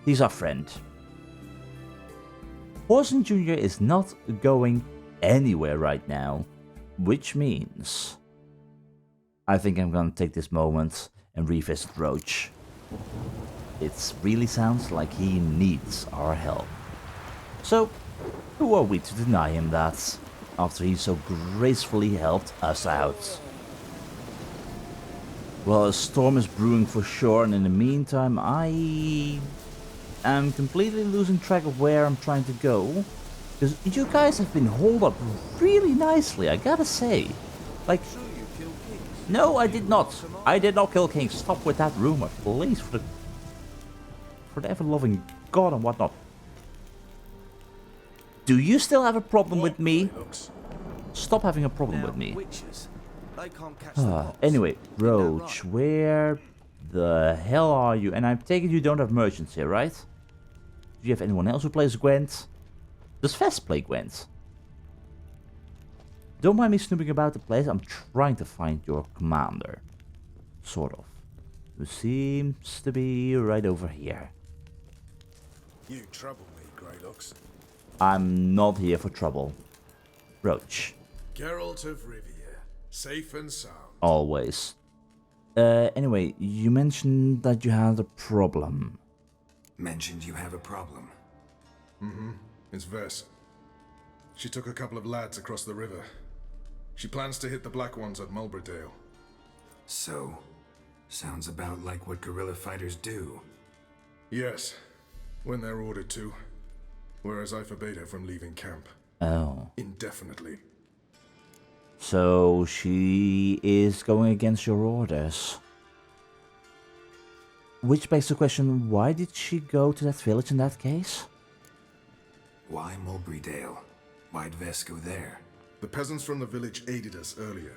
He's our friend. Horson Jr. is not going anywhere right now, which means I think I'm gonna take this moment and revisit Roche. It really sounds like he needs our help. So, who are we to deny him that, after he so gracefully helped us out? Well, a storm is brewing for sure, and in the meantime, I am completely losing track of where I'm trying to go. Because you guys have been holed up really nicely, I gotta say. Like, no, I did not. I did not kill kings. Stop with that rumor, please, for the ever-loving God and whatnot. Do you still have a problem with me? Stop having a problem with me. Anyway, Roche, where the hell are you? And I take it you don't have merchants here, right? Do you have anyone else who plays Gwent? Does Vest play Gwent? Don't mind me snooping about the place. I'm trying to find your commander. Sort of. Who seems to be right over here. You trouble me, Greylocks. I'm not here for trouble. Roche. Geralt of Rivia. Safe and sound. Always. Anyway, you mentioned that you had a problem. Mentioned you have a problem? Mm-hmm. It's Vess. She took a couple of lads across the river. She plans to hit the Black Ones at Mulbridale. So, sounds about like what guerrilla fighters do. Yes, when they're ordered to. Whereas I forbade her from leaving camp. Oh. Indefinitely. So she is going against your orders. Which begs the question, why did she go to that village in that case? Why Mulbridale? Why'd Vess go there? The peasants from the village aided us earlier.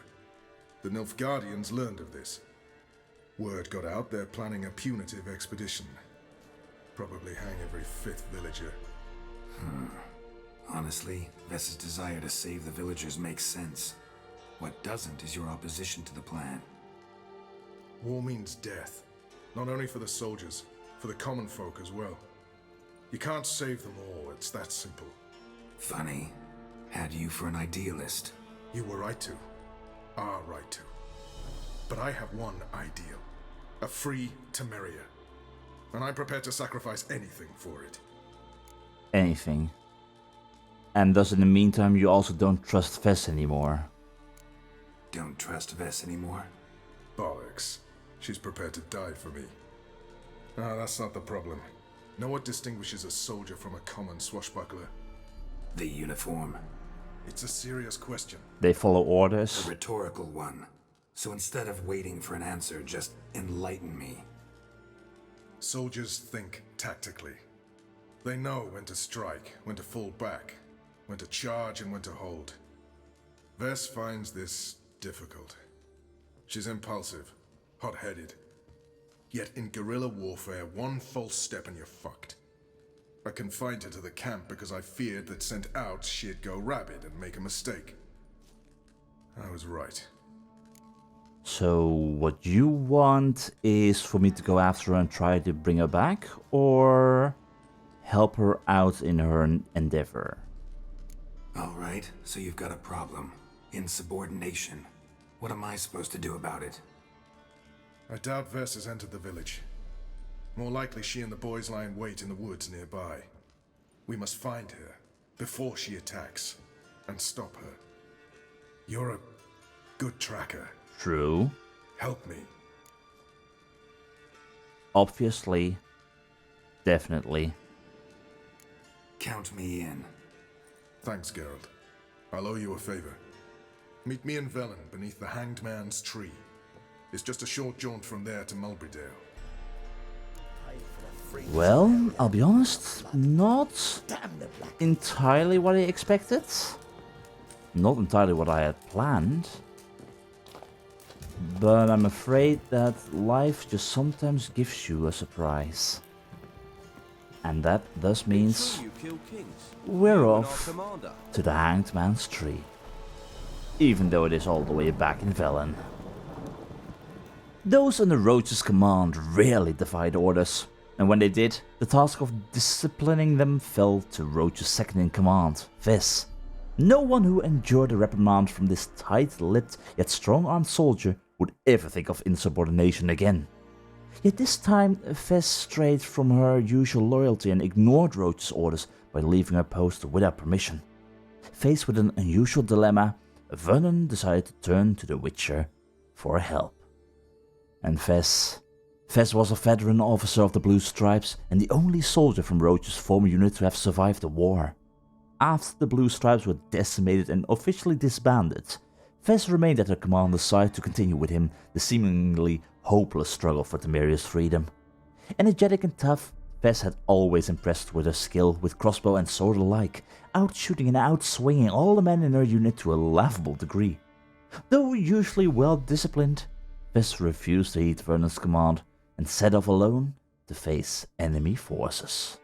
The Nilfgaardians learned of this. Word got out they're planning a punitive expedition. Probably hang every fifth villager. Honestly, Vess's desire to save the villagers makes sense. What doesn't is your opposition to the plan. War means death. Not only for the soldiers, for the common folk as well. You can't save them all, it's that simple. Funny. Had you for an idealist. You were right to. Are right to. But I have one ideal. A free Temeria. And I'm prepared to sacrifice anything for it. Anything. And thus in the meantime you also don't trust Vess anymore. Don't trust Vess anymore? Bollocks. She's prepared to die for me. Ah, that's not the problem. Know what distinguishes a soldier from a common swashbuckler? The uniform. It's a serious question. They follow orders. A rhetorical one. So instead of waiting for an answer, just enlighten me. Soldiers think tactically. They know when to strike, when to fall back, when to charge and when to hold. Vess finds this difficult. She's impulsive, hot-headed. Yet in guerrilla warfare, one false step and you're fucked. I confined her to the camp because I feared that sent out she'd go rabid and make a mistake. I was right. So what you want is for me to go after her and try to bring her back, or help her out in her endeavor? Alright, so you've got a problem. Insubordination. What am I supposed to do about it? I doubt Vess has entered the village. More likely she and the boys lie in wait in the woods nearby. We must find her before she attacks and stop her. You're a good tracker. True. Help me. Obviously. Definitely. Count me in. Thanks, Geralt. I'll owe you a favor. Meet me in Velen beneath the Hanged Man's tree. It's just a short jaunt from there to Mulbridale. Well, I'll be honest, not entirely what I expected. Not entirely what I had planned. But I'm afraid that life just sometimes gives you a surprise. And that thus means we're off to the Hanged Man's tree. Even though it is all the way back in Velen. Those under Roche's command rarely defied orders. And when they did, the task of disciplining them fell to Roche's second-in-command, Ves. No one who endured a reprimand from this tight-lipped yet strong-armed soldier would ever think of insubordination again. Yet this time, Ves strayed from her usual loyalty and ignored Roche's orders by leaving her post without permission. Faced with an unusual dilemma, Vernon decided to turn to the Witcher for help. And Ves was a veteran officer of the Blue Stripes and the only soldier from Roche's former unit to have survived the war. After the Blue Stripes were decimated and officially disbanded, Ves remained at her commander's side to continue with him the seemingly hopeless struggle for Temeria's freedom. Energetic and tough, Ves had always impressed with her skill with crossbow and sword alike, outshooting and outswinging all the men in her unit to a laughable degree. Though usually well disciplined, Ves refused to heed Vernon's command and set off alone to face enemy forces.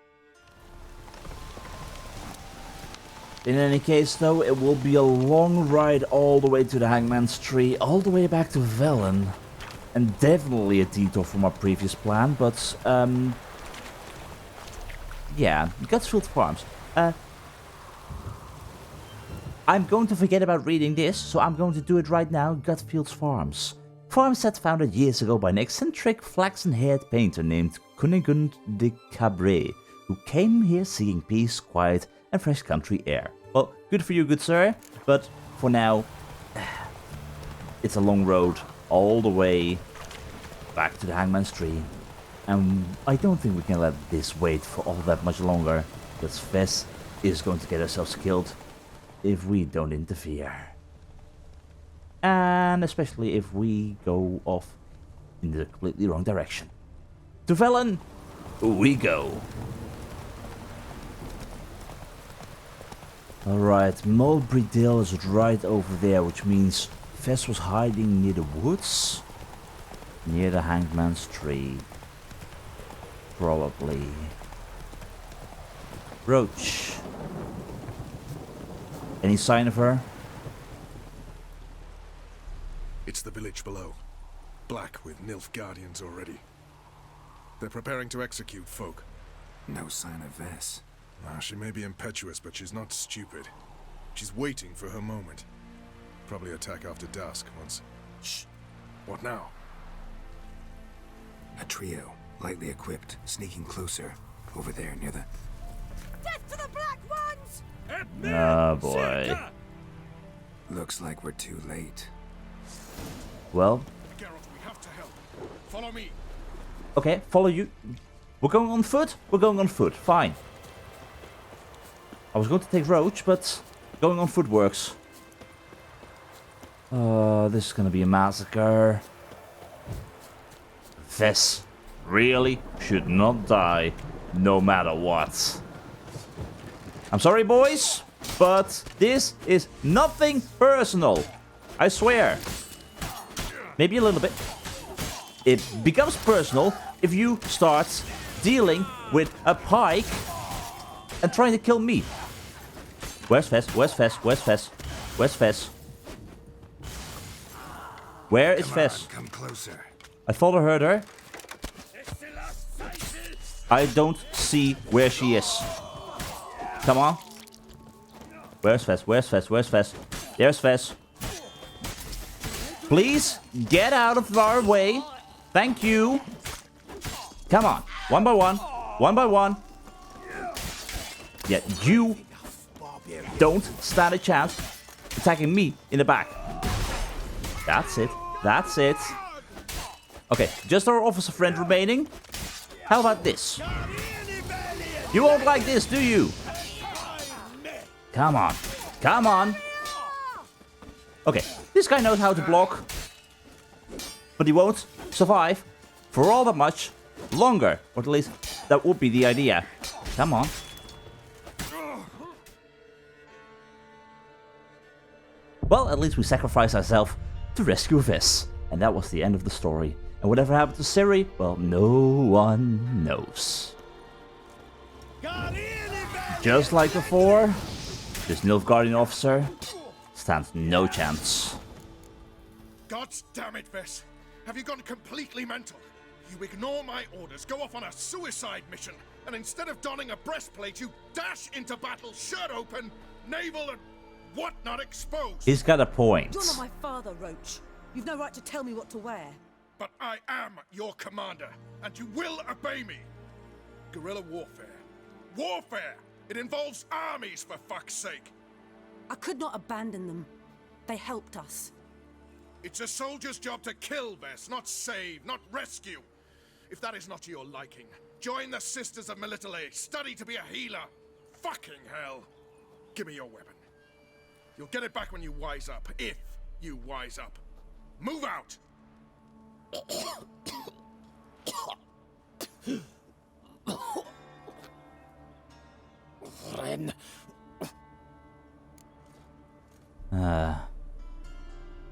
In any case though, it will be a long ride all the way to the Hangman's Tree, all the way back to Velen, and definitely a detour from our previous plan, but yeah, Gutsfield Farms. I'm going to forget about reading this, so I'm going to do it right now. Gutfield's Farms. Farm set founded years ago by an eccentric flaxen-haired painter named Cunigund de Cabret, who came here seeking peace, quiet, and fresh country air. Well, good for you, good sir, but for now, it's a long road all the way back to the Hangman's Tree. And I don't think we can let this wait for all that much longer, because Ves is going to get ourselves killed if we don't interfere. And especially if we go off in the completely wrong direction. To Velen we go. Alright, Mulberry Dale is right over there, which means Ves was hiding near the woods. Near the Hangman's Tree. Probably. Roche. Any sign of her? It's the village below. Black with Nilf Guardians already. They're preparing to execute folk. No sign of Ves. She may be impetuous, but she's not stupid. She's waiting for her moment. Probably attack after dusk once... Shh! What now? A trio, lightly equipped, sneaking closer. Over there, near the... Death to the Black Ones! Oh boy. Looks like we're too late. Well... Geralt, we have to help. Follow me. Okay, follow you. We're going on foot? We're going on foot, fine. I was going to take Roche, but going on foot works. This is gonna be a massacre. Ves really should not die, no matter what. I'm sorry, boys, but this is nothing personal. I swear. Maybe a little bit. It becomes personal if you start dealing with a pike and trying to kill me. Where's Ves? Where's Ves? Where's Ves? Where's Ves? Where is Ves? Come closer. I thought I heard her. I don't see where she is. Come on. Where's Ves? Where's Ves? Where's Ves? There's Ves. Please get out of our way. Thank you. Come on. One by one. One by one. Yeah, you don't stand a chance attacking me in the back. That's it. That's it. Okay, just our officer friend remaining. How about this? You won't like this, do you? Come on. Come on. Okay, this guy knows how to block. But he won't survive for all that much longer. Or at least that would be the idea. Come on. Well, at least we sacrificed ourselves to rescue Ves. And that was the end of the story. And whatever happened to Ciri, well, no one knows. Just like before, this Nilfgaardian officer stands no chance. God damn it, Ves. Have you gone completely mental? You ignore my orders, go off on a suicide mission, and instead of donning a breastplate, you dash into battle, shirt open, navel and whatnot exposed. He's got a point. You're not my father, Roche. You've no right to tell me what to wear. But I am your commander, and you will obey me. Guerrilla warfare. Warfare! It involves armies, for fuck's sake. I could not abandon them. They helped us. It's a soldier's job to kill, Vess, not save, not rescue. If that is not to your liking, join the Sisters of Melitele, study to be a healer. Fucking hell. Give me your weapon. You'll get it back when you wise up, if you wise up. Move out! Ren.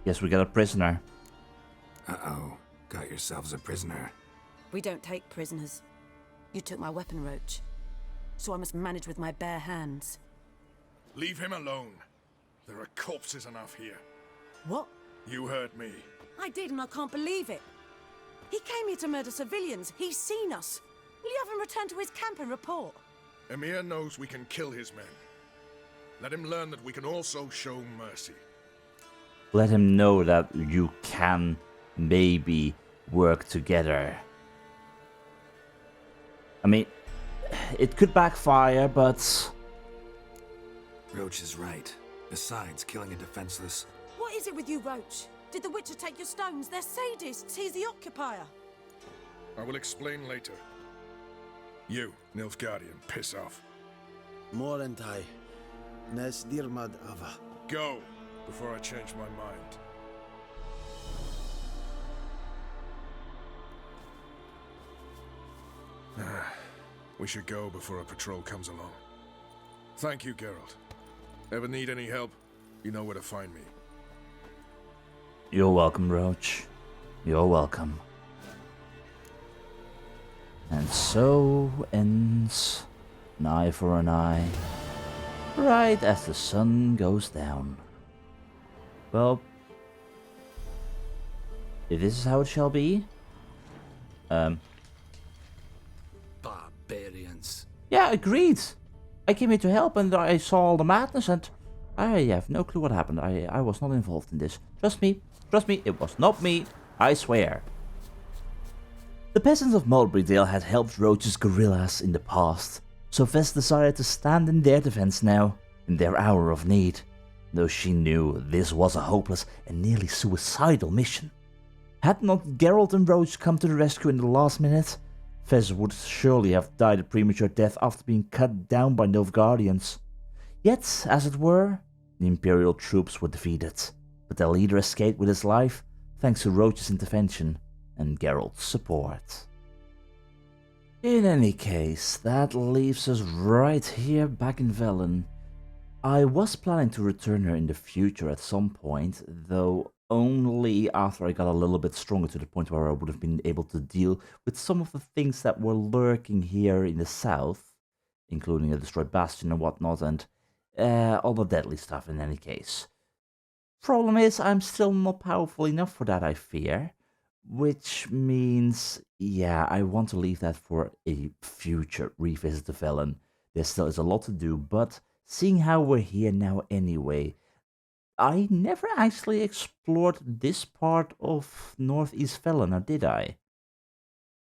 Guess we got a prisoner. Uh-oh. Got yourselves a prisoner. We don't take prisoners. You took my weapon, Roche. So I must manage with my bare hands. Leave him alone. There are corpses enough here. What? You heard me. I did, and I can't believe it. He came here to murder civilians. He's seen us. Will you have him return to his camp and report? Emir knows we can kill his men. Let him learn that we can also show mercy. Let him know that you can maybe work together. I mean, it could backfire, but... Roche is right. Besides, killing a defenseless... What is it with you, Roche? Did the Witcher take your stones? They're sadists. He's the occupier. I will explain later. You, Nilfgaardian, piss off. Morentai. Nes dirmad ava. Go, before I change my mind. We should go before a patrol comes along. Thank you, Geralt. Ever need any help, you know where to find me. You're welcome, Roche. You're welcome. And so ends an eye for an eye, right as the sun goes down. Well, if this is how it shall be, Barbarians. yeah, agreed. I came here to help and I saw all the madness and I have no clue what happened. I was not involved in this. Trust me, it was not me, I swear. The peasants of Mulberrydale had helped Roche's guerrillas in the past, so Vess decided to stand in their defense now, in their hour of need, though she knew this was a hopeless and nearly suicidal mission. Had not Geralt and Roche come to the rescue in the last minute, Vess would surely have died a premature death after being cut down by Nilfgaardians. Yet, as it were, the Imperial troops were defeated, but their leader escaped with his life thanks to Roche's intervention and Geralt's support. In any case, that leaves us right here back in Velen. I was planning to return her in the future at some point, though only after I got a little bit stronger to the point where I would have been able to deal with some of the things that were lurking here in the south, including a destroyed bastion and whatnot, and all the deadly stuff in any case. Problem is, I'm still not powerful enough for that, I fear. Which means, yeah, I want to leave that for a future revisit to Velen. There still is a lot to do, but seeing how we're here now anyway, I never actually explored this part of Northeast Velen, now did I?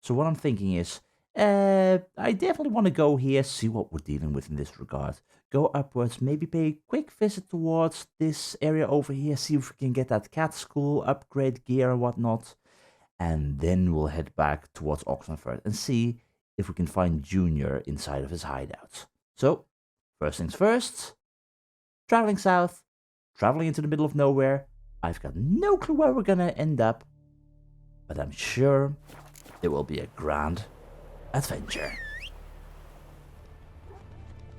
So what I'm thinking is, I definitely want to go here, see what we're dealing with in this regard. Go upwards, maybe pay a quick visit towards this area over here, see if we can get that cat school, upgrade gear and whatnot. And then we'll head back towards Oxenfurt and see if we can find Junior inside of his hideout. So, first things first, traveling south, traveling into the middle of nowhere. I've got no clue where we're gonna end up, but I'm sure it will be a grand adventure.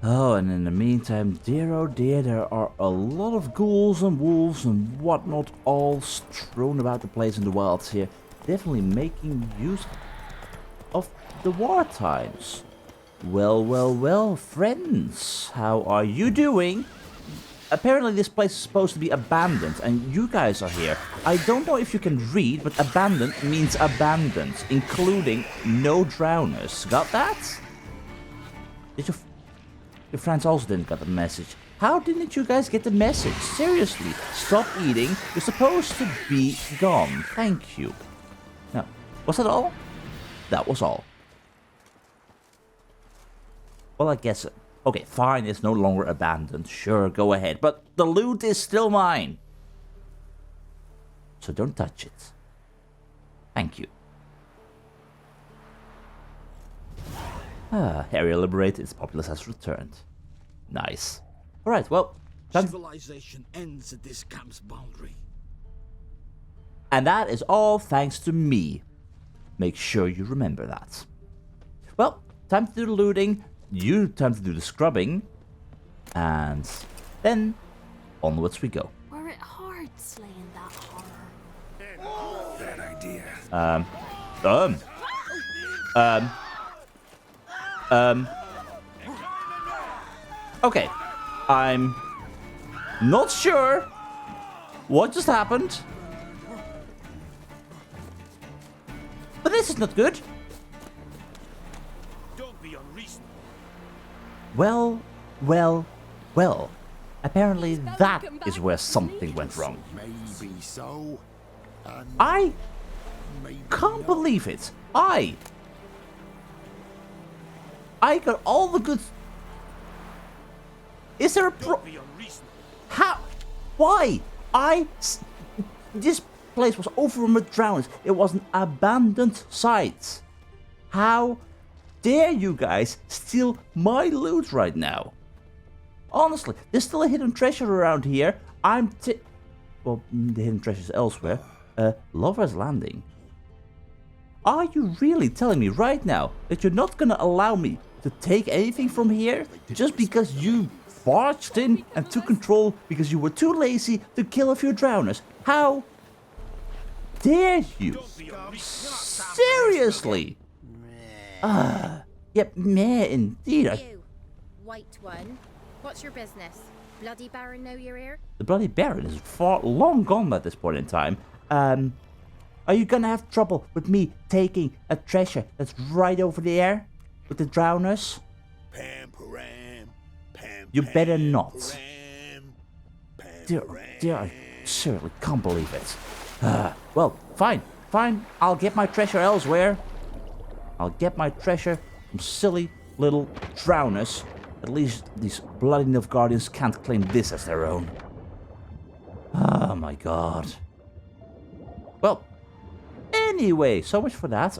Oh, and in the meantime, dear oh dear, there are a lot of ghouls and wolves and whatnot all strewn about the place in the wilds here. Definitely making use of the war times. Well, friends, how are you doing? apparently this place is supposed to be abandoned, and you guys are here. I don't know if you can read, but abandoned means abandoned, including no drowners. Got that? Did your friends also didn't get the message? How didn't you guys get the message? Seriously, stop eating. You're supposed to be gone. Thank you. Now, was that all? That was all. Well, I guess... Okay, fine, it's no longer abandoned. Sure, go ahead. But the loot is still mine. So don't touch it. Thank you. Area liberated. Its populace has returned. Nice. Alright, well... Civilization ends at this camp's boundary. And that is all thanks to me. Make sure you remember that. Well, time to do the looting. You time to do the scrubbing. And then onwards we go. Were it hard slaying that horror? Bad idea. Okay. I'm not sure what just happened. But this is not good. Don't be unreasonable. Well. Apparently that is where something went wrong. Maybe so. I Maybe can't believe it. I got all the good... Is there a Don't be unreasonable. How? Why? This place was overrun with drowners. It was an abandoned site. How dare you guys steal my loot right now? Honestly, there's still a hidden treasure around here. Well, the hidden treasure's elsewhere. Lover's Landing. Are you really telling me right now that you're not gonna allow me to take anything from here just because you barged in and took control because you were too lazy to kill a few drowners? How dare you? Seriously? Yep, meh indeed. You, white one. What's your business? Bloody Baron know you're here? The Bloody Baron is far long gone at this point in time. Are you gonna have trouble with me taking a treasure that's right over there with the drowners? You better not. Dear, I certainly can't believe it. Well, fine. I'll get my treasure elsewhere. I'll get my treasure from silly little drowners. At least these bloody Nilfgaardians can't claim this as their own. Oh my god. Well, anyway, so much for that.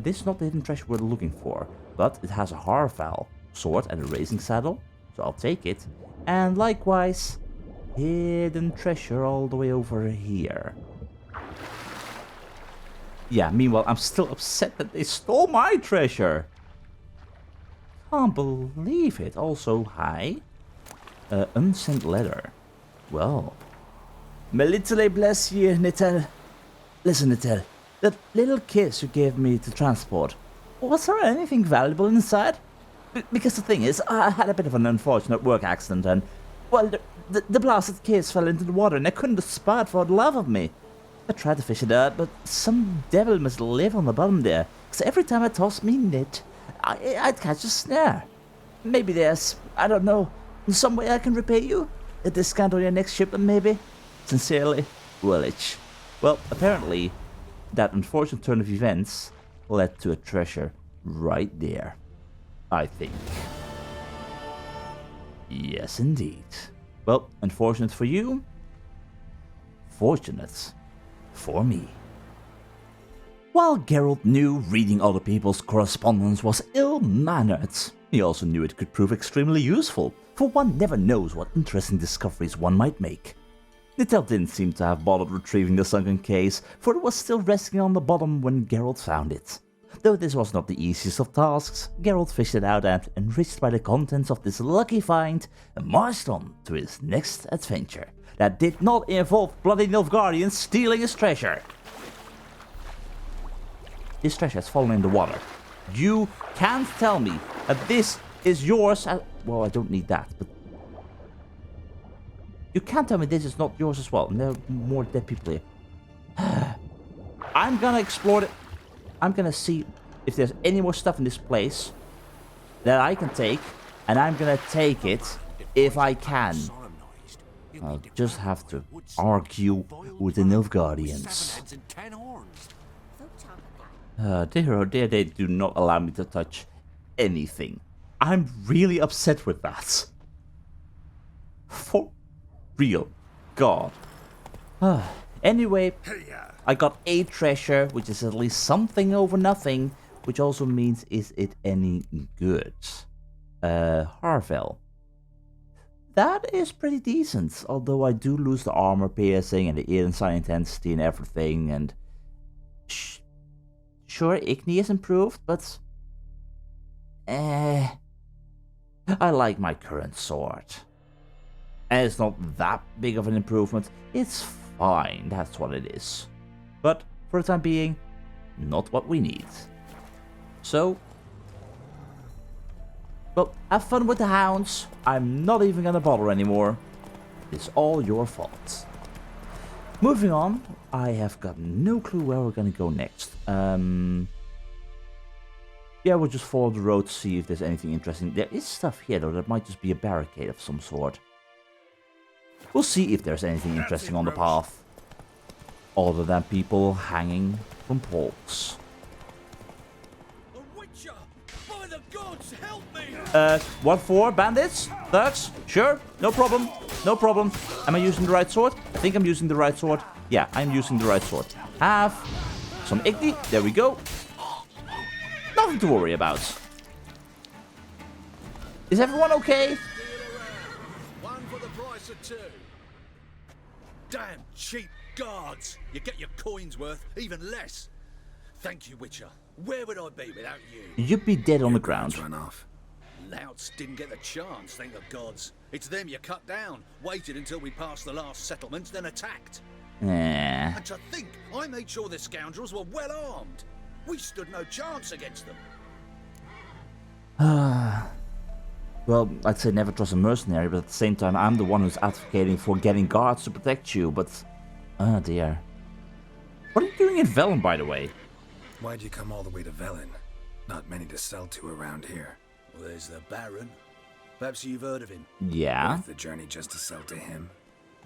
This is not the hidden treasure we're looking for, but it has a Harval sword and a racing saddle, so I'll take it. And likewise, hidden treasure all the way over here. Yeah, meanwhile, I'm still upset that they stole my treasure. Can't believe it. Also, hi. Unsent letter. Well. Melitele bless you, Nitel. Listen, Nitel. That little kiss you gave me to transport. Was there anything valuable inside? Because the thing is, I had a bit of an unfortunate work accident and... Well, the blasted kiss fell into the water and I couldn't discard for the love of me. I tried to fish it out, but some devil must live on the bottom there. Because every time I tossed me net, I'd catch a snare. Maybe there's, I don't know, some way I can repay you? A discount on your next shipment, maybe? Sincerely, Woolwich. Well, apparently, that unfortunate turn of events led to a treasure right there. I think. Yes, indeed. Well, unfortunate for you. Fortunate for me. While Geralt knew reading other people's correspondence was ill-mannered, he also knew it could prove extremely useful, for one never knows what interesting discoveries one might make. Nitel didn't seem to have bothered retrieving the sunken case, for it was still resting on the bottom when Geralt found it. Though this was not the easiest of tasks, Geralt fished it out and, enriched by the contents of this lucky find, marched on to his next adventure. That did not involve bloody Nilfgaardians stealing his treasure. This treasure has fallen in the water. You can't tell me that this is yours. Well, I don't need that, but... You can't tell me this is not yours as well. And there are more dead people here. I'm gonna explore it. I'm gonna see if there's any more stuff in this place that I can take. And I'm gonna take it if I can. I'll just have to argue with the Nilfgaardians. Dear oh dear, they do not allow me to touch anything. I'm really upset with that. For real. God. Anyway, I got a treasure, which is at least something over nothing, which also means, is it any good? Harvel. That is pretty decent, although I do lose the armor piercing and the inside intensity and everything, and sure, Igni is improved, but I like my current sword. And it's not that big of an improvement. It's fine, that's what it is. But for the time being, not what we need. So, well, have fun with the hounds. I'm not even gonna bother anymore. It's all your fault. Moving on, I have got no clue where we're gonna go next. Yeah, we'll just follow the road to see if there's anything interesting. There is stuff here though, that might just be a barricade of some sort. We'll see if there's anything interesting on the path. Other than people hanging from poles. A witcher! By the gods, help me! What for? Bandits? Thugs? Sure, no problem. No problem. Am I using the right sword? I think I'm using the right sword. Yeah, I'm using the right sword. Have some Igni. There we go. Nothing to worry about. Is everyone okay? One for the price of two. Damn cheap guards! You get your coins worth, even less. Thank you, Witcher. Where would I be without you? You'd be dead on the ground. Run off. Louts didn't get the chance, thank the gods. It's them you cut down. Waited until we passed the last settlements, then attacked. Nah. And to think, I made sure the scoundrels were well armed. We stood no chance against them. Well, I'd say never trust a mercenary, but at the same time, I'm the one who's advocating for getting guards to protect you, but... Oh dear. What are you doing in Velen, by the way? Why'd you come all the way to Velen? Not many to sell to around here. Well, there's the Baron. Perhaps you've heard of him. Yeah? Worth the journey just to sell to him?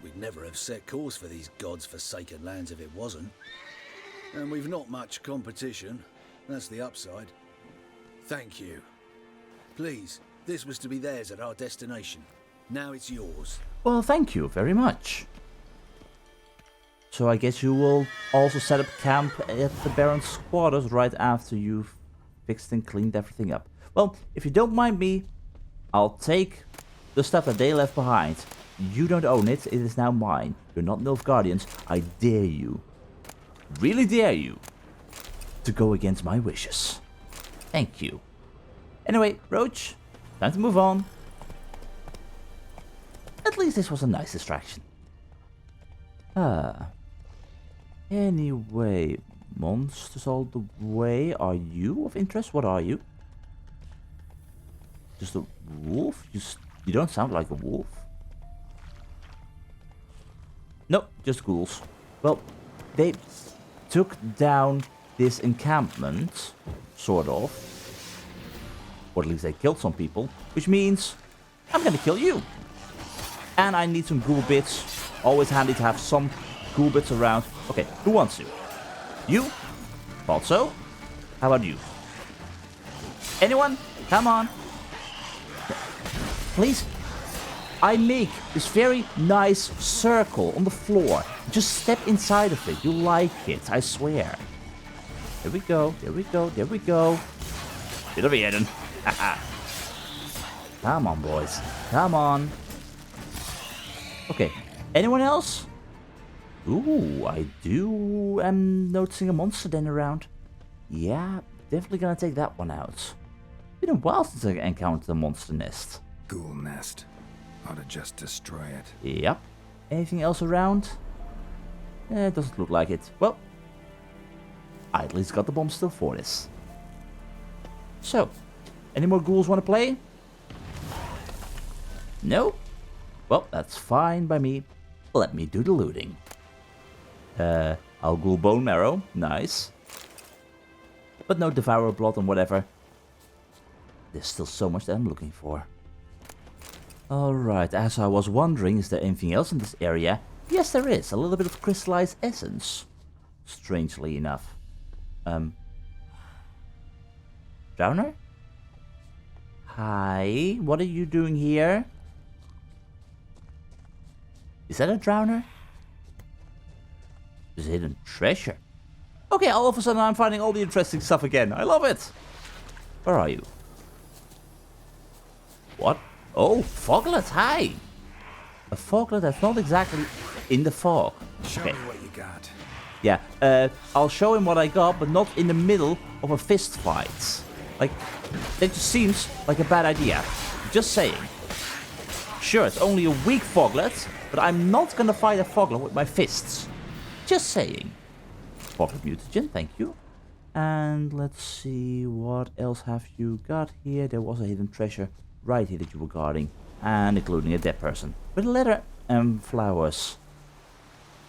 We'd never have set course for these god's-forsaken lands if it wasn't. And we've not much competition. That's the upside. Thank you. Please, this was to be theirs at our destination. Now it's yours. Well, thank you very much. So I guess you will also set up camp at the Baron's quarters right after you've fixed and cleaned everything up. Well, if you don't mind me, I'll take the stuff that they left behind. You don't own it, it is now mine. You're not Nilfgaardians. I dare you, really dare you, to go against my wishes. Thank you. Anyway, Roche, time to move on. At least this was a nice distraction. Anyway, monsters all the way. Are you of interest? What are you? Just a wolf? You don't sound like a wolf. Nope, just ghouls. Well, they took down this encampment, sort of. Or at least they killed some people, which means I'm gonna kill you. And I need some ghoul bits. Always handy to have some ghoul bits around. Okay, who wants to? You? Thought so. How about you? Anyone? Come on. Please. I make this very nice circle on the floor. Just step inside of it. You'll like it, I swear. There we go, there we go, there we go. Bit of Eden. Come on, boys. Come on. Okay. Anyone else? Ooh, I am noticing a monster den around. Yeah, definitely gonna take that one out. Been a while since I encountered a monster nest. Ghoul nest. Ought to just destroy it. Yep. Anything else around? It doesn't look like it. Well, I at least got the bomb still for this. So, any more ghouls want to play? No? Well, that's fine by me. Let me do the looting. I'll bone marrow. Nice. But no devourer blood and whatever. There's still so much that I'm looking for. Alright, as I was wondering, is there anything else in this area? Yes, there is. A little bit of crystallized essence. Strangely enough. Drowner? Hi, what are you doing here? Is that a drowner? There's a hidden treasure. Okay, all of a sudden I'm finding all the interesting stuff again. I love it. Where are you? What? Oh, foglet, hi! A foglet that's not exactly in the fog. Show me what you got. Yeah, I'll show him what I got, but not in the middle of a fist fight. Like, that just seems like a bad idea. Just saying. Sure, it's only a weak foglet, but I'm not gonna fight a foglet with my fists. Just saying. Foglet mutagen, thank you. And let's see, what else have you got here? There was a hidden treasure right here that you were guarding. And including a dead person. With a letter and flowers.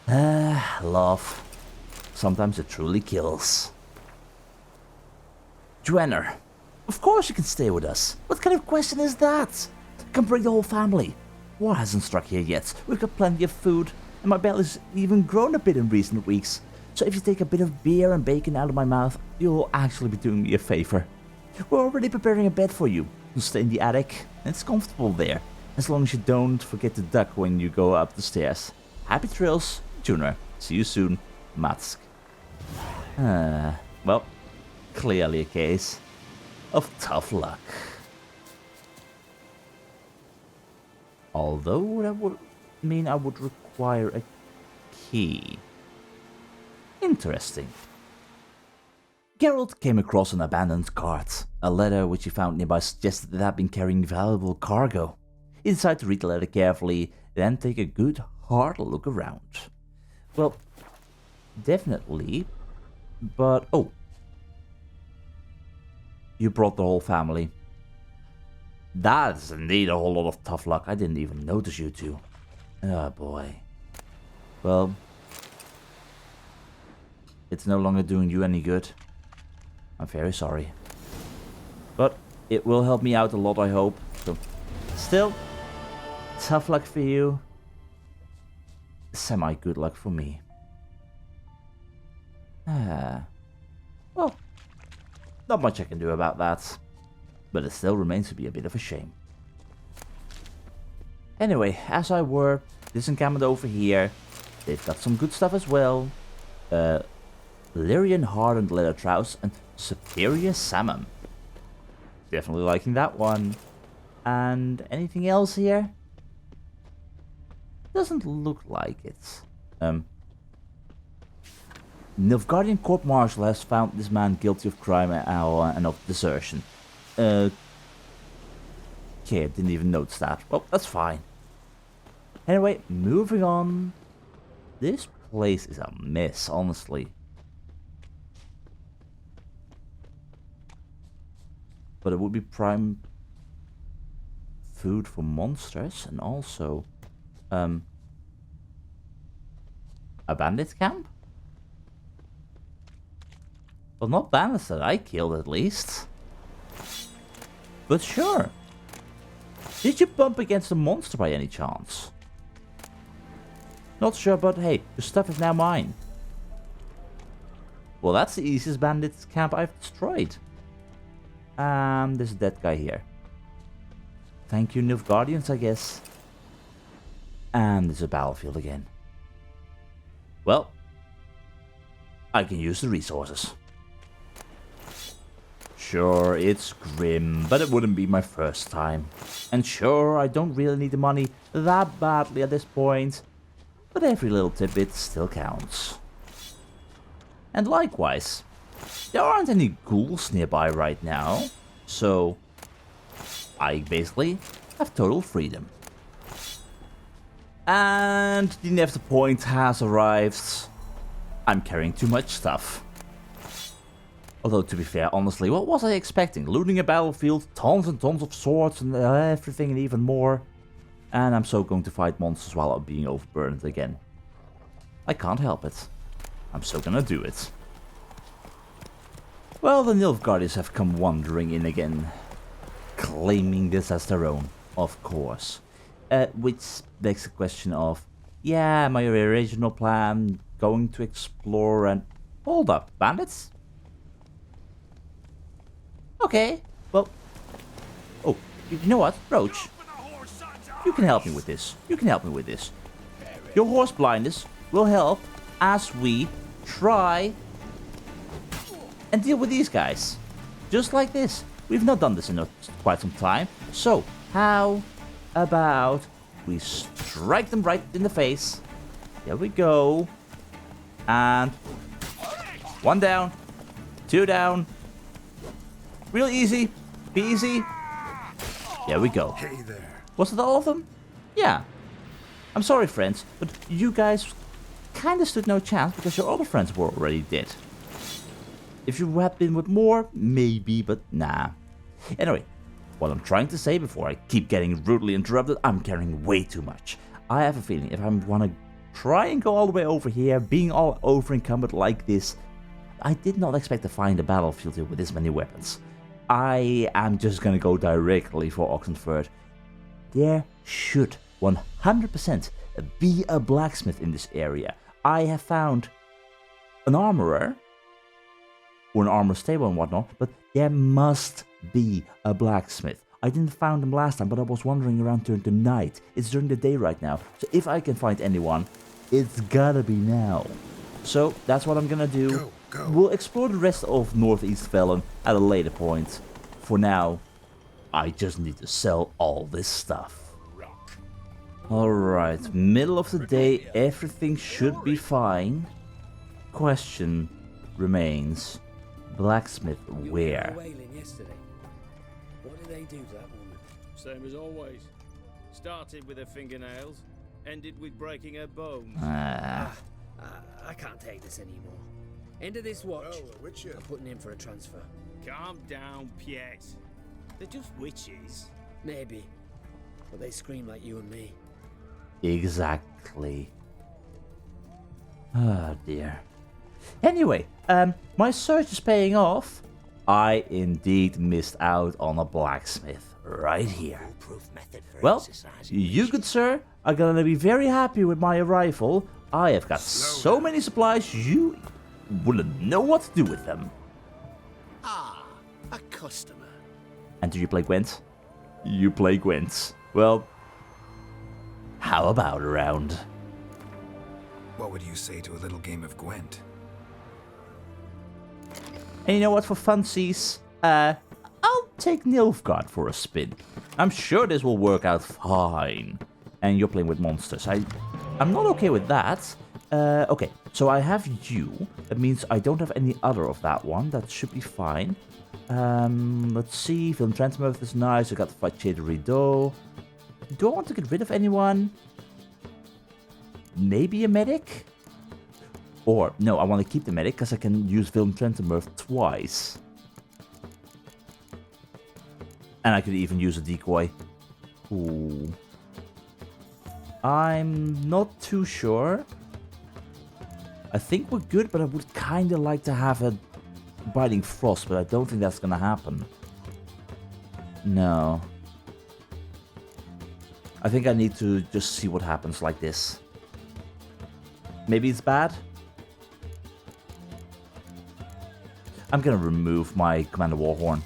Love. Sometimes it truly kills. Dwener. Of course you can stay with us. What kind of question is that? Can bring the whole family. War hasn't struck here yet. We've got plenty of food. And my belly's even grown a bit in recent weeks. So if you take a bit of beer and bacon out of my mouth, you'll actually be doing me a favor. We're already preparing a bed for you. You'll stay in the attic. It's comfortable there. As long as you don't forget to duck when you go up the stairs. Happy trails, Tuner. See you soon, Matsk. Well, clearly a case of tough luck. Although that would mean I would require a key. Interesting. Geralt came across an abandoned cart. A letter which he found nearby suggested that it had been carrying valuable cargo. He decided to read the letter carefully, then take a good, hard look around. Well, definitely, but... oh. You brought the whole family. That is indeed a whole lot of tough luck. I didn't even notice you two. Oh boy. Well, it's no longer doing you any good. I'm very sorry. But it will help me out a lot, I hope. So, still, tough luck for you. Semi-good luck for me. Well, not much I can do about that. But it still remains to be a bit of a shame. Anyway, as I were, this encampment over here, they've got some good stuff as well. Lyrian hardened leather trousers and superior salmon. Definitely liking that one. And anything else here? Doesn't look like it. Nilfgaardian court martial has found this man guilty of crime and of desertion. Okay, I didn't even notice that. Well, that's fine. Anyway, moving on. This place is a mess, honestly. But it would be prime food for monsters and also a bandit camp? Well, not bandits that I killed at least. But sure. Did you bump against a monster by any chance? Not sure, but hey, your stuff is now mine. Well, that's the easiest bandit camp I've destroyed. There's a dead guy here. Thank you, Nilfgaardians, I guess. And there's a battlefield again. Well, I can use the resources. Sure, it's grim, but it wouldn't be my first time. And sure, I don't really need the money that badly at this point, but every little tidbit still counts. And likewise, there aren't any ghouls nearby right now, so I basically have total freedom. And the inevitable point has arrived. I'm carrying too much stuff. Although, to be fair, honestly, what was I expecting? Looting a battlefield, tons and tons of swords and everything and even more. And I'm so going to fight monsters while I'm being overburdened again. I can't help it. I'm so gonna do it. Well, the Nilfgaardians have come wandering in again, claiming this as their own, of course. Which begs the question of, yeah, my original plan, going to explore and... Hold up, bandits? Okay, well... Oh, you know what, Roche? You can help me with this. You can help me with this. Your horse blindness will help as we try and deal with these guys. Just like this. We've not done this in quite some time. So, how about we strike them right in the face? There we go. And 1 down. 2 down. Real easy. Peasy. There we go. Hey there. Was it all of them? Yeah. I'm sorry, friends, but you guys kinda stood no chance because your other friends were already dead. If you had been with more, maybe, but nah. Anyway, what I'm trying to say before I keep getting rudely interrupted, I'm carrying way too much. I have a feeling if I want to try and go all the way over here, being all over encumbered like this, I did not expect to find a battlefield here with this many weapons. I am just gonna go directly for Oxenfurt. There should 100% be a blacksmith in this area. I have found an armorer, or an armor stable and whatnot, but there must be a blacksmith. I didn't find them last time, but I was wandering around during the night. It's during the day right now, so if I can find anyone, it's gotta be now. So that's what I'm gonna do. Go. We'll explore the rest of Northeast Velen at a later point. For now, I just need to sell all this stuff. Alright, middle of the day, everything should be fine. Question remains, blacksmith where? What did they do to that woman? Same as always. Started with her fingernails, ended with breaking her bones. I can't take this anymore. End of this watch. Oh, a witch. I'm putting in for a transfer. Calm down, Piet. They're just witches. Maybe. But they scream like you and me. Exactly. Oh dear. Anyway, my search is paying off. I indeed missed out on a blacksmith right here. Well, you good sir are gonna be very happy with my arrival. I have got so many supplies you wouldn't know what to do with them. Ah, a customer. And do you play Gwent? You play Gwent. Well, how about a round? What would you say to a little game of Gwent? And you know what, for funsies, I'll take Nilfgaard for a spin. I'm sure this will work out fine. And you're playing with monsters. I'm not okay with that. Okay, so I have you. That means I don't have any other of that one. That should be fine. Let's see. Film Transmurph is nice. I got the fight Shade Rideau. Do I want to get rid of anyone? Maybe a medic? Or, no, I want to keep the medic because I can use Film Transmurph twice. And I could even use a decoy. Ooh. I'm not too sure. I think we're good, but I would kind of like to have a Biting Frost, but I don't think that's going to happen. No. I think I need to just see what happens like this. Maybe it's bad? I'm going to remove my Commander Warhorn.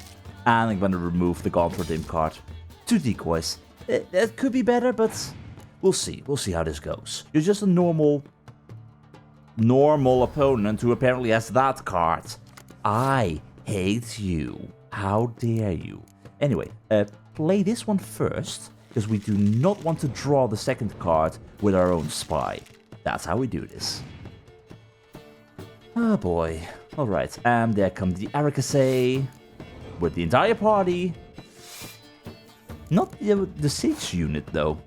And I'm going to remove the Gauntlet Imp card. 2 decoys. It could be better, but we'll see. We'll see how this goes. You're just a normal opponent who apparently has that card. I hate you. How dare you? Anyway, play this one first, because we do not want to draw the second card with our own spy. That's how we do this. Oh boy. Alright, and there come the Aracasay with the entire party. Not the siege unit though.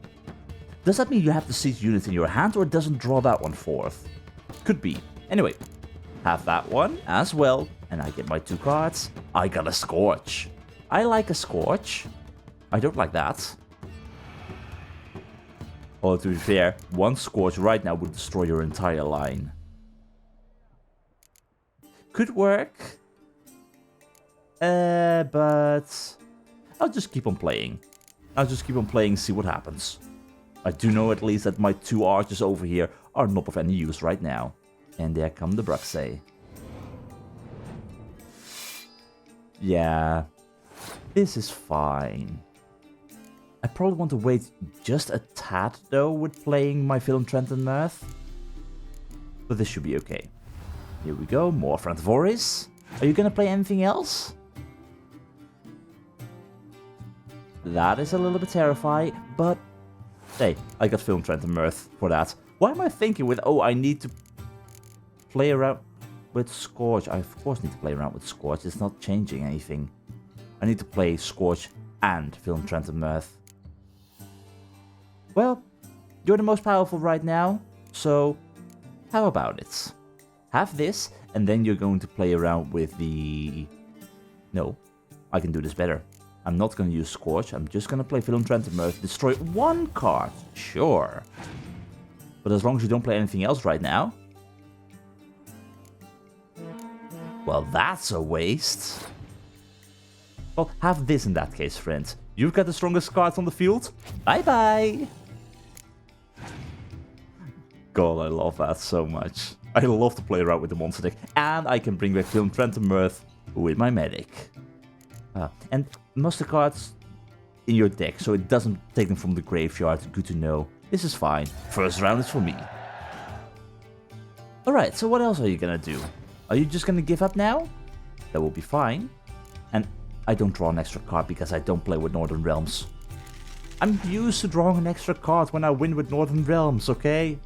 Does that mean you have the siege unit in your hand, or it doesn't draw that one forth? Could be. Anyway, have that one as well, and I get my 2 cards. I got a Scorch. I like a Scorch. I don't like that. Although to be fair, one Scorch right now would destroy your entire line. Could work. But I'll just keep on playing. I'll just keep on playing, see what happens. I do know at least that my 2 archers over here are not of any use right now. And there come the Bruxay. Yeah, this is fine. I probably want to wait just a tad though with playing my Film Trenton Mirth. But this should be okay. Here we go, more Frantvoris. Are you gonna play anything else? That is a little bit terrifying, but hey, I got Film Trenton Mirth for that. Why am I thinking with, oh, I need to play around with Scorch? I of course need to play around with Scorch, it's not changing anything. I need to play Scorch and Film Trenton Mirth. Well, you're the most powerful right now, so how about it? Have this, and then you're going to play around with the... No, I can do this better. I'm not going to use Scorch, I'm just going to play Film Trenton Mirth, destroy 1 card, sure. But as long as you don't play anything else right now... Well, that's a waste. Well, have this in that case, friend. You've got the strongest cards on the field. Bye-bye! God, I love that so much. I love to play around with the monster deck. And I can bring back Film Trenton Mirth with my medic. And monster cards in your deck, so it doesn't take them from the graveyard. Good to know. This is fine. First round is for me. Alright, so what else are you gonna do? Are you just gonna give up now? That will be fine. And I don't draw an extra card because I don't play with Northern Realms. I'm used to drawing an extra card when I win with Northern Realms, okay?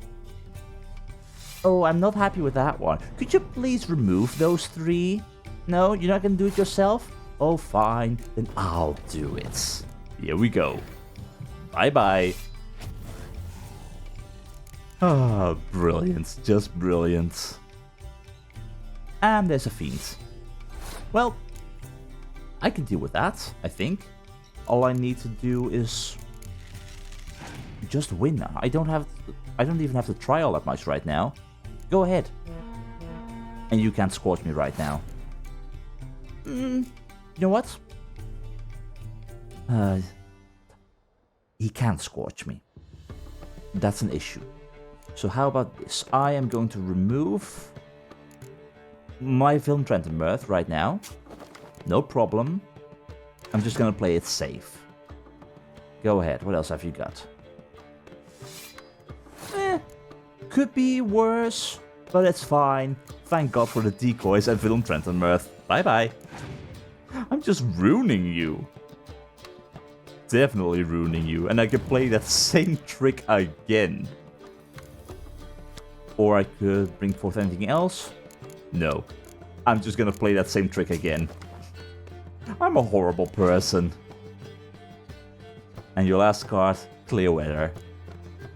Oh, I'm not happy with that one. Could you please remove those 3? No, you're not gonna do it yourself? Oh, fine. Then I'll do it. Here we go. Bye-bye. Ah, brilliant. Just brilliant. And there's a Fiend. Well, I can deal with that, I think. All I need to do is just win. I don't even have to try all that much right now. Go ahead. And you can't Scorch me right now. You know what? He can't Scorch me. That's an issue. So how about this? I am going to remove my Film Trenton Mirth right now. No problem. I'm just gonna play it safe. Go ahead. What else have you got? Could be worse, but it's fine. Thank God for the decoys and Film Trenton Mirth. Bye-bye. I'm just ruining you. Definitely ruining you. And I can play that same trick again. Or I could bring forth anything else. No. I'm just gonna play that same trick again. I'm a horrible person. And your last card, Clear Weather.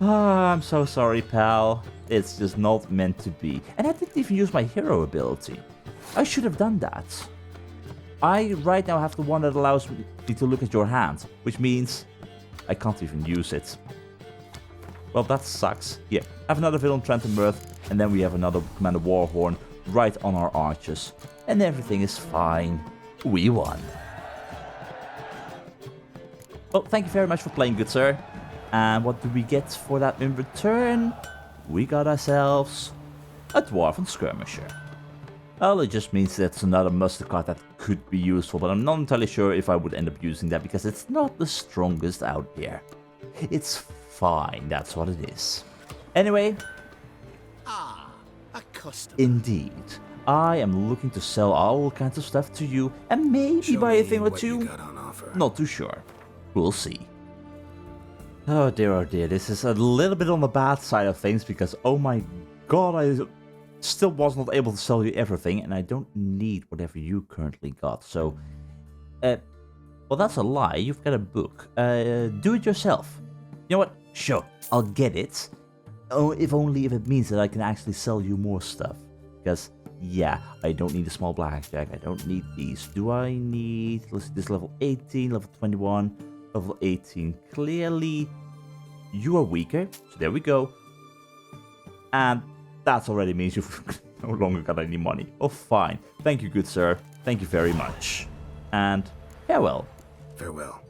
Ah, I'm so sorry, pal. It's just not meant to be. And I didn't even use my hero ability. I should have done that. I right now have the one that allows me to look at your hand, which means I can't even use it. Well, that sucks. Here, have another Film Trenton Mirth, and then we have another Commander Warhorn right on our archers. And everything is fine. We won. Well, thank you very much for playing, good sir. And what do we get for that in return? We got ourselves a Dwarven Skirmisher. Well, it just means that's another muster card that could be useful, but I'm not entirely sure if I would end up using that because it's not the strongest out there. It's fine, that's what it is. Anyway. Ah, a customer. Indeed. I am looking to sell all kinds of stuff to you and maybe buy a thing or two. Not too sure. We'll see. Oh dear, this is a little bit on the bad side of things because, oh my god, I still was not able to sell you everything and I don't need whatever you currently got. So, well, that's a lie. You've got a book. Do it yourself. You know what? Sure, I'll get it. Oh, if only if it means that I can actually sell you more stuff. Because, yeah, I don't need a small blackjack. I don't need these. Do I need... Let's see, this level 18, level 21, level 18. Clearly, you are weaker. So there we go. And that already means you've no longer got any money. Oh, fine. Thank you, good sir. Thank you very much. And farewell. Farewell.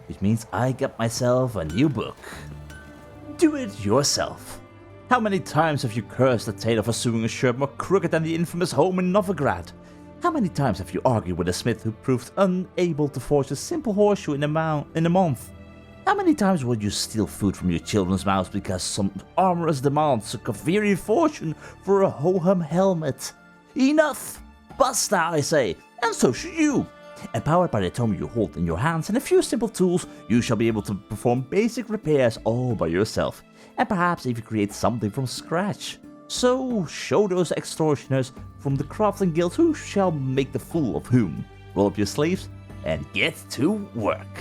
Which means I got myself a new book. Do it yourself. How many times have you cursed the tale of pursuing a shirt more crooked than the infamous home in Novigrad? How many times have you argued with a smith who proved unable to forge a simple horseshoe in a month? How many times will you steal food from your children's mouths because some armorer's demands a Kaviri fortune for a ho-hum helmet? Enough! Basta, I say, and so should you! Empowered by the tome you hold in your hands and a few simple tools, you shall be able to perform basic repairs all by yourself, and perhaps even create something from scratch. So show those extortioners from the crafting guild who shall make the fool of whom. Roll up your sleeves and get to work.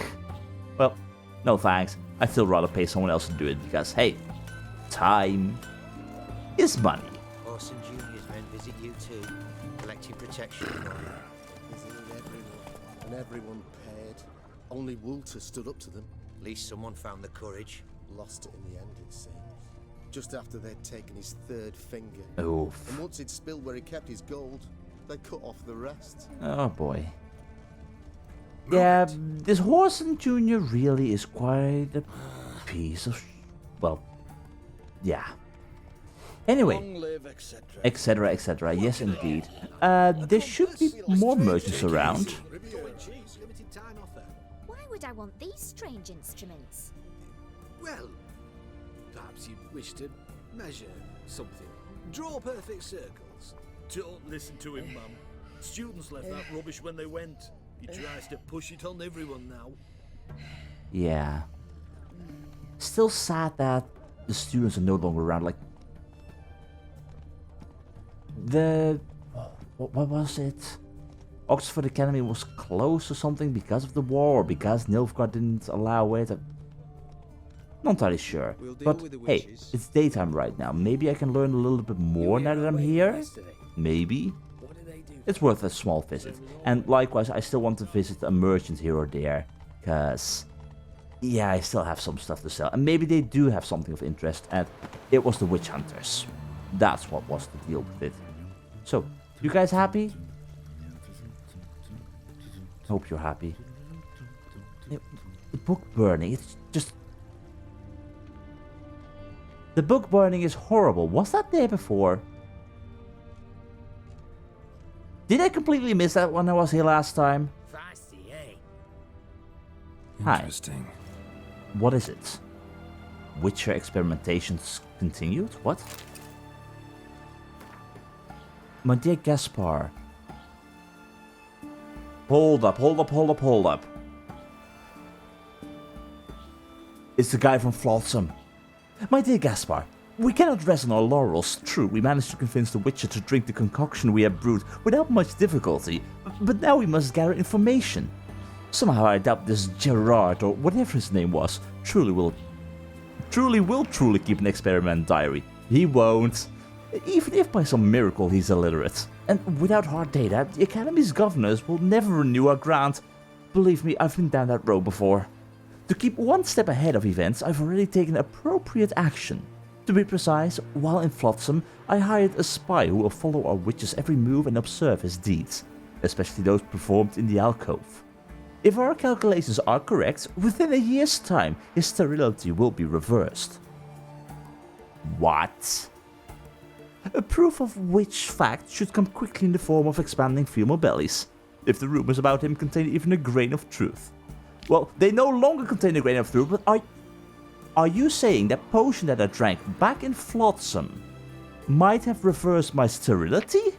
Well, no thanks. I'd still rather pay someone else to do it because, hey, time is money. Orson Junior's men visit you too, collecting protection. Visited everyone, and everyone paid. Only Walter stood up to them. At least someone found the courage. Lost it in the end, it seems. Just after they'd taken his third finger. Oof. And once he'd spilled where he kept his gold, they cut off the rest. Oh boy. Yeah, this Horson Jr. really is quite a piece of... well, yeah. Anyway, Long live, etc. etc, etc. Yes, indeed. There should be more merchants around. Limited time offer. Why would I want these strange instruments? Well, perhaps you wish to measure something. Draw perfect circles. Don't listen to him, Mum. Students left that rubbish when they went. He tries to push it on everyone now. Yeah. Still sad that the students are no longer around. Like, what was it? Oxenfurt Academy was closed or something because of the war, or because Nilfgaard didn't allow it. Not entirely sure. But hey, it's daytime right now. Maybe I can learn a little bit more now that I'm here. Maybe. It's worth a small visit. And likewise, I still want to visit a merchant here or there. Because, yeah, I still have some stuff to sell. And maybe they do have something of interest. And it was the witch hunters. That's what was the deal with it. So, you guys happy? Hope you're happy. The book burning, it's just... The book burning is horrible. Was that there before? Did I completely miss that when I was here last time? Feisty, eh? Interesting. Hi. What is it? Witcher experimentations continued? What? My dear Gaspar. Hold up. It's the guy from Flotsam. My dear Gaspar, we cannot rest on our laurels. True, we managed to convince the Witcher to drink the concoction we have brewed without much difficulty, but now we must gather information. Somehow I doubt this Gerard, or whatever his name was, truly will keep an experiment diary. He won't. Even if by some miracle he's illiterate. And without hard data, the Academy's governors will never renew our grant. Believe me, I've been down that road before. To keep one step ahead of events, I've already taken appropriate action. To be precise, while in Flotsam, I hired a spy who will follow our witch's every move and observe his deeds, especially those performed in the alcove. If our calculations are correct, within a year's time, his sterility will be reversed. What? A proof of which fact should come quickly in the form of expanding female bellies, if the rumors about him contain even a grain of truth. Well, they no longer contain a grain of truth, but are you saying that potion that I drank back in Flotsam might have reversed my sterility?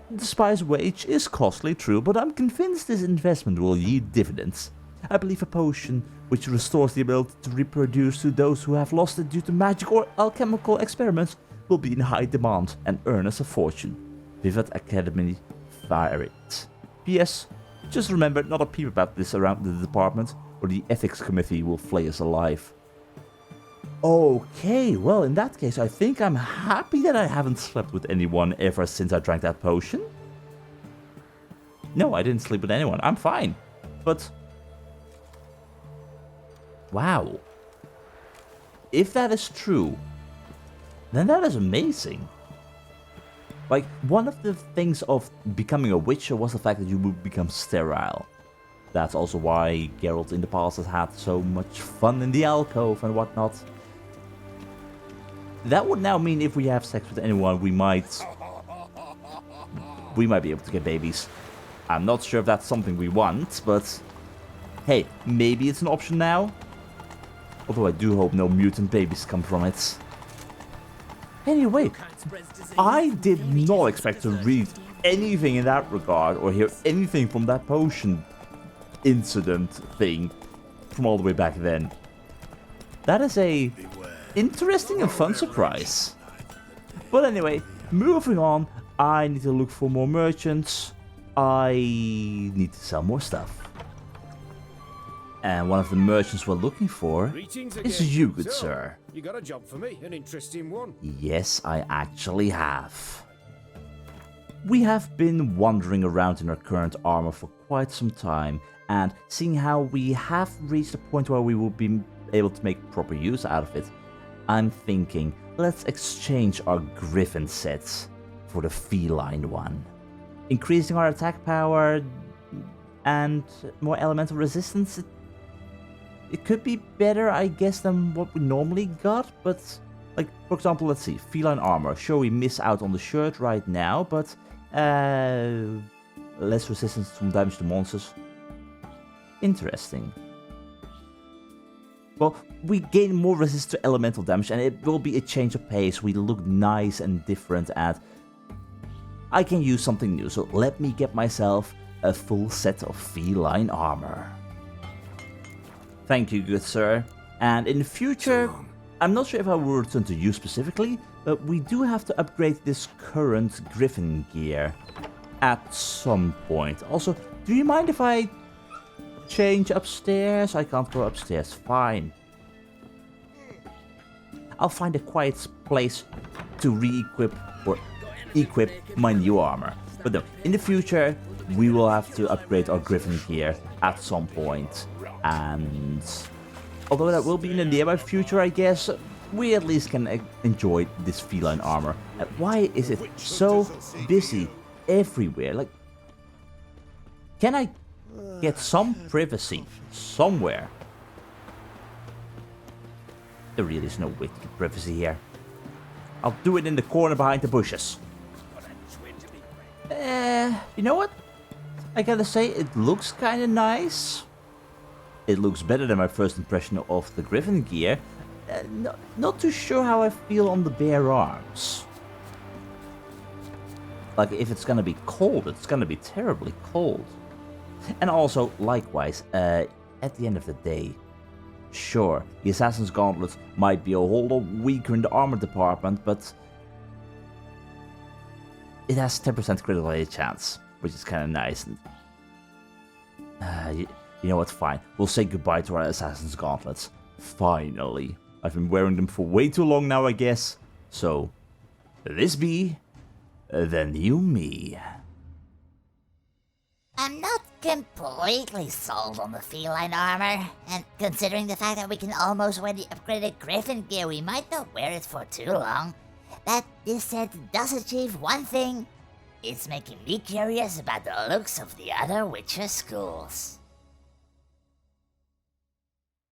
The spy's wage is costly, true, but I'm convinced this investment will yield dividends. I believe a potion which restores the ability to reproduce to those who have lost it due to magic or alchemical experiments will be in high demand and earn us a fortune. Vivat Academy Firit. P.S. Just remember not a peep about this around the department, or the ethics committee will flay us alive. Okay, well in that case I think I'm happy that I haven't slept with anyone ever since I drank that potion. No, I didn't sleep with anyone, I'm fine. But wow. If that is true, then that is amazing. Like, one of the things of becoming a witcher was the fact that you would become sterile. That's also why Geralt in the past has had so much fun in the alcove and whatnot. That would now mean if we have sex with anyone, we might be able to get babies. I'm not sure if that's something we want, but hey, maybe it's an option now. Although I do hope no mutant babies come from it. Anyway, I did not expect to read anything in that regard or hear anything from that potion incident thing from all the way back then. That is a interesting and fun surprise. But anyway, moving on, I need to look for more merchants. I need to sell more stuff. And one of the merchants we're looking for is you, good sir. You got a job for me, an interesting one. Yes, I actually have. We have been wandering around in our current armor for quite some time, and seeing how we have reached a point where we will be able to make proper use out of it, I'm thinking, let's exchange our griffin sets for the feline one. Increasing our attack power and more elemental resistance, it could be better, I guess, than what we normally got, but, like, for example, let's see, feline armor. Sure, we miss out on the shirt right now, but, less resistance from damage to monsters. Interesting. Well, we gain more resistance to elemental damage, and it will be a change of pace. We look nice and different, and I can use something new, so let me get myself a full set of feline armor. Thank you, good sir. And in the future, I'm not sure if I will return to you specifically, but we do have to upgrade this current griffin gear at some point. Also, do you mind if I change upstairs? I can't go upstairs. Fine. I'll find a quiet place to re-equip or equip my new armor. But no, in the future, we will have to upgrade our griffin gear at some point. And although that will be in the nearby future, I guess, we at least can enjoy this feline armor. And why is it so busy everywhere? Like, can I get some privacy somewhere? There really is no way to get privacy here. I'll do it in the corner behind the bushes. You know what? I gotta say, it looks kinda nice. It looks better than my first impression of the griffin gear. Not too sure how I feel on the bare arms. Like, if it's gonna be cold, it's gonna be terribly cold. And also, likewise, at the end of the day, sure, the Assassin's Gauntlet might be a whole lot weaker in the armor department, but it has 10% critical hit chance, which is kind of nice. You know what, fine. We'll say goodbye to our Assassin's Gauntlets. Finally. I've been wearing them for way too long now, I guess. So, this be the new me. I'm not completely sold on the feline armor, and considering the fact that we can almost wear the upgraded griffin gear, we might not wear it for too long. That this set does achieve one thing. It's making me curious about the looks of the other Witcher schools.